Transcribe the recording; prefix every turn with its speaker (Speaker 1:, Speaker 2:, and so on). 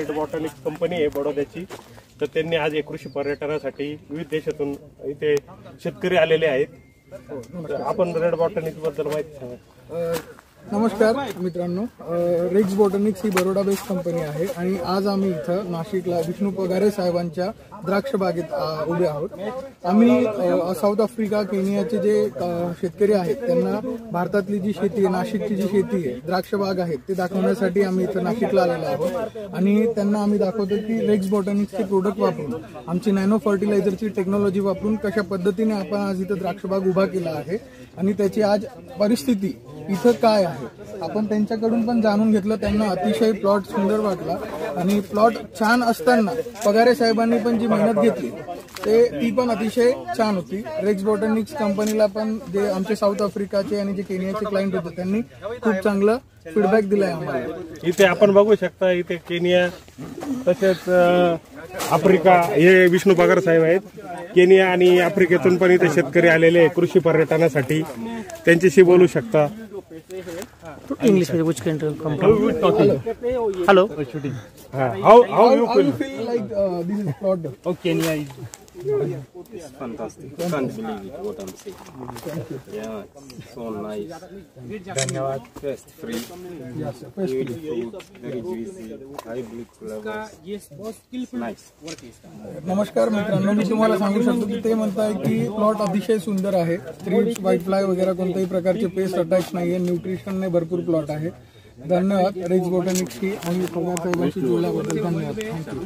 Speaker 1: Red बॉटनिक्स company आहे बडोद्याची, तर त्यांनी आज एक कृषी पर्यटनासाठी विविध देशातून इथे शेतकरी आलेले आहेत। आपण रेड बॉटनिक्स बद्दल माहिती सांगा।
Speaker 2: नमस्कार मित्रांनो, रेक्स बॉटनिक्स ही बरोडा बेस्ड कंपनी आहे आणि आज आम्ही इथं नाशिकला विष्णू पगारे साहेबांच्या द्राक्ष बागेत उभे आहोत। आम्ही साऊथ आफ्रिका केनियाचे जे शेतकरी आहेत त्यांना भारतातली जी शेती आहे, नाशिकची जी शेती आहे, द्राक्ष बाग आहेत ते दाखवण्यासाठी आम्ही इथं नाशिकला आलेलो आहोत आणि त्यांना आम्ही दाखवतो की रेक्स बॉटनिक्सचे प्रोडक्ट वापरून, आमची नॅनो फर्टिलायझरची टेक्नॉलॉजी वापरून कशा पद्धतीने आपण आज इथं द्राक्ष बाग उभा केला आहे आणि त्याची आज परिस्थिती इथं काय आहे आपण त्यांच्याकडून पण जाणून घेतलं। त्यांना अतिशय प्लॉट सुंदर वाटला आणि प्लॉट छान असताना पगारे साहेबांनी पण जी मेहनत घेतली ती पण अतिशय छान होती। रेक्स बॉटनिक्स कंपनीला पण जे आमचे साऊथ आफ्रिकाचे आणि जे केनियाचे क्लायंट होते त्यांनी खूप चांगलं फीडबॅक दिलाय आम्हाला।
Speaker 1: इथे आपण बघू शकता, इथे केनिया तसेच आफ्रिका, हे विष्णू पगार साहेब आहेत। केनिया आणि आफ्रिकेतून पण इथे शेतकरी आलेले कृषी पर्यटनासाठी, त्यांच्याशी बोलू शकता।
Speaker 3: English which country come from? Hello.
Speaker 1: How you feel?
Speaker 2: Like this is plot.
Speaker 4: Oh, Kenya is fantastic. Can't believe it what I'm saying. Yeah, so nice. Dhanyawad. First free.
Speaker 2: Yes, first
Speaker 4: Huge fruit, very juicy, hybrid flavors. Nice.
Speaker 2: नमस्कार मित्रांनो, मी तुम्हाला सांगू शकतो की ते म्हणताय की plot अतिशय सुंदर आहे। थ्रिप्स, व्हाईट फ्लाय वगैरे कोणत्याही प्रकारचे पेस्ट अटॅक्स नाहीये, न्यूट्रिशनने भरपूर प्लॉट आहे। धन्यवाद रेक्स बॉटनिक्सची आणि पगार साहेबांशी जोडल्याबद्दल धन्यवाद। थँक्यू।